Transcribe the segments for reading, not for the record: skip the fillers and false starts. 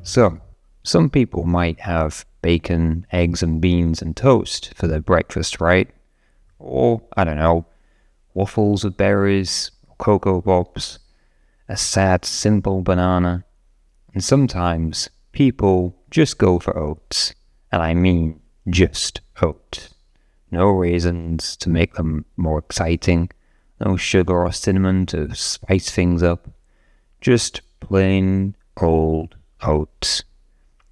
So, some people might have bacon, eggs and beans and toast for their breakfast, right? Or, I don't know, waffles with berries, Cocoa Pops, a sad, simple banana. And sometimes people just go for oats. And I mean just oats. No raisins to make them more exciting. No sugar or cinnamon to spice things up. Just plain old oats.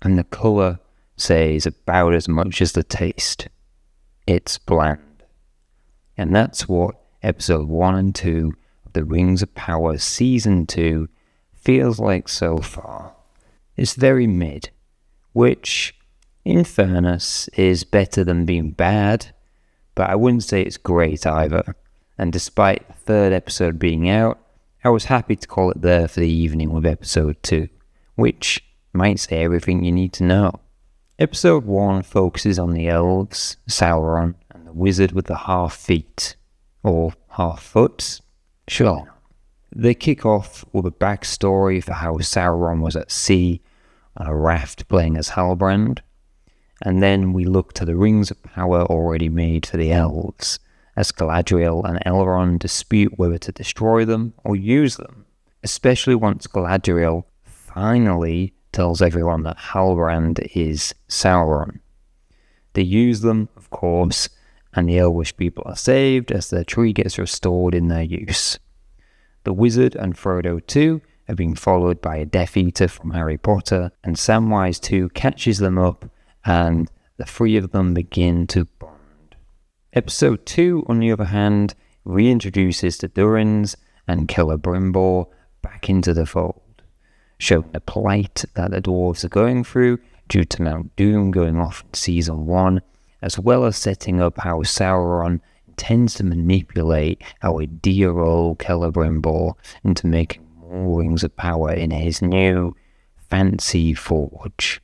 And the colour says about as much as the taste. It's bland. And that's what episode 1 and 2 of The Rings of Power Season 2 feels like so far. It's very mid, which, in fairness, is better than being bad, but I wouldn't say it's great either. And despite the third episode being out, I was happy to call it there for the evening with episode 2, which might say everything you need to know. Episode 1 focuses on the elves, Sauron, and the wizard with the half feet, or half foots. Sure. They kick off with a backstory for how Sauron was at sea on a raft playing as Halbrand, and then we look to the Rings of Power already made for the elves, as Galadriel and Elrond dispute whether to destroy them or use them, especially once Galadriel finally tells everyone that Halbrand is Sauron. They use them, of course, and the Elvish people are saved as their tree gets restored in their use. The wizard and Frodo too have been followed by a Death Eater from Harry Potter, and Samwise too catches them up, and the three of them begin to bond. Episode 2, on the other hand, reintroduces the Durins and Celebrimbor back into the fold, showing the plight that the dwarves are going through due to Mount Doom going off in Season 1, as well as setting up how Sauron intends to manipulate our dear old Celebrimbor into making more Rings of Power in his new fancy forge.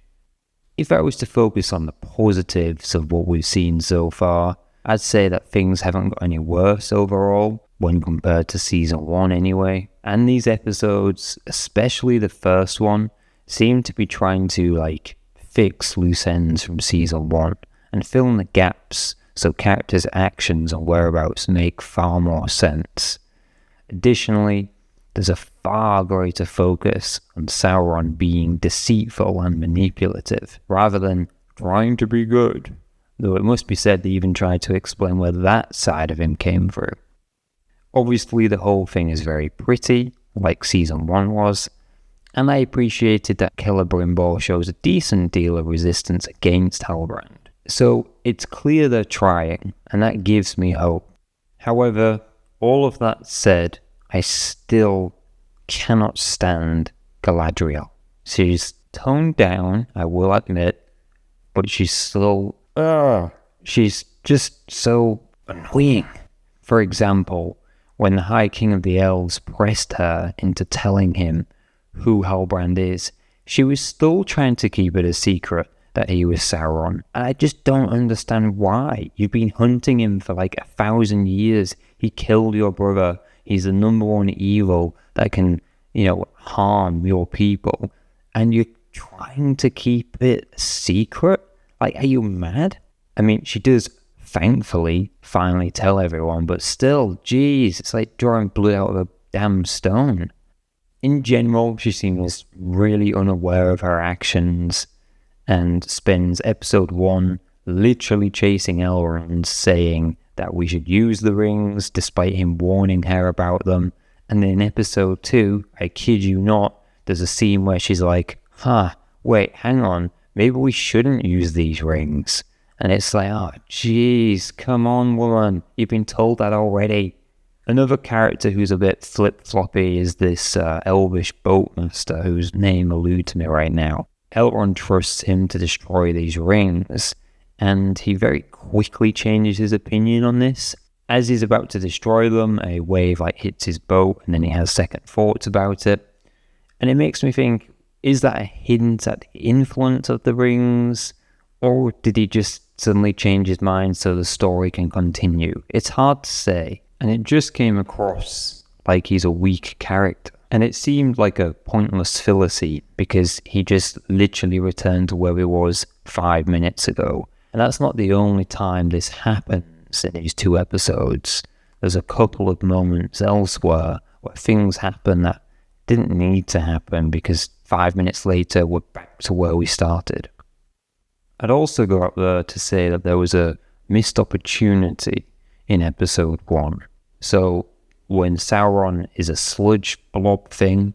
If I was to focus on the positives of what we've seen so far, I'd say that things haven't got any worse overall, when compared to Season 1 anyway. And these episodes, especially the first one, seem to be trying to fix loose ends from Season 1 and fill in the gaps so characters' actions and whereabouts make far more sense. Additionally, there's a far greater focus on Sauron being deceitful and manipulative, rather than trying to be good, though it must be said they even tried to explain where that side of him came through. Obviously, the whole thing is very pretty, like Season 1 was, and I appreciated that Celebrimbor shows a decent deal of resistance against Halbrand. So it's clear they're trying, and that gives me hope. However, all of that said, I still cannot stand Galadriel. She's toned down, I will admit, but she's still, she's just so annoying. For example, when the High King of the Elves pressed her into telling him who Halbrand is, she was still trying to keep it a secret that he was Sauron. And I just don't understand why. You've been hunting him for 1,000 years. He killed your brother. He's the number one evil that can, harm your people. And you're trying to keep it a secret? Are you mad? I mean, she does thankfully finally tell everyone, but still, geez, it's like drawing blood out of a damn stone. In general, she seems really unaware of her actions and spends episode 1 literally chasing Elrond, saying that we should use the rings despite him warning her about them. And then in episode 2, I kid you not, there's a scene where she's like, wait, hang on, maybe we shouldn't use these rings. And it's like, oh, jeez, come on, woman. You've been told that already. Another character who's a bit flip-floppy is this elvish boatmaster whose name eludes me right now. Elrond trusts him to destroy these rings, and he very quickly changes his opinion on this. As he's about to destroy them, a wave hits his boat, and then he has second thoughts about it. And it makes me think, is that a hint at the influence of the rings? Or did he just suddenly change his mind so the story can continue? It's hard to say, and it just came across like he's a weak character. And it seemed like a pointless filler scene because he just literally returned to where he was 5 minutes ago. And that's not the only time this happens in these 2 episodes. There's a couple of moments elsewhere where things happen that didn't need to happen because 5 minutes later we're back to where we started. I'd also go up there to say that there was a missed opportunity in episode 1. So when Sauron is a sludge blob thing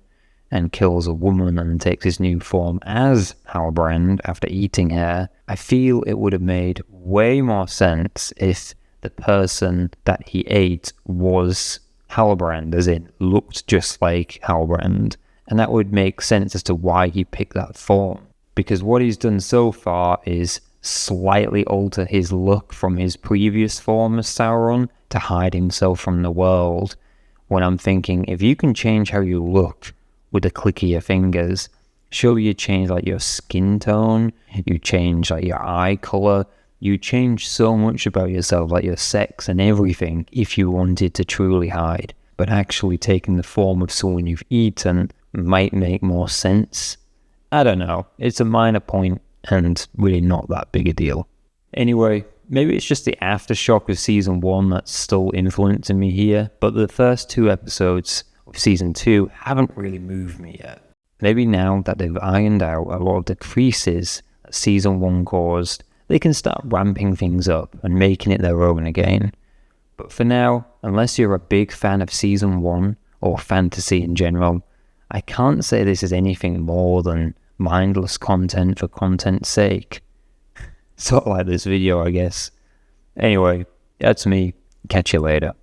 and kills a woman and takes his new form as Halbrand after eating her, I feel it would have made way more sense if the person that he ate was Halbrand, as in looked just like Halbrand, and that would make sense as to why he picked that form. Because what he's done so far is slightly alter his look from his previous form as Sauron to hide himself from the world. When I'm thinking, if you can change how you look with a click of your fingers, sure, you change like your skin tone, you change like your eye color, you change so much about yourself, like your sex and everything, if you wanted to truly hide. But actually taking the form of someone you've eaten might make more sense. I don't know, it's a minor point and really not that big a deal. Anyway, maybe it's just the aftershock of season 1 that's still influencing me here, but the first 2 episodes of season 2 haven't really moved me yet. Maybe now that they've ironed out a lot of the creases that season 1 caused, they can start ramping things up and making it their own again. But for now, unless you're a big fan of season 1 or fantasy in general, I can't say this is anything more than mindless content for content's sake. Sort of like this video, I guess. Anyway, that's me. Catch you later.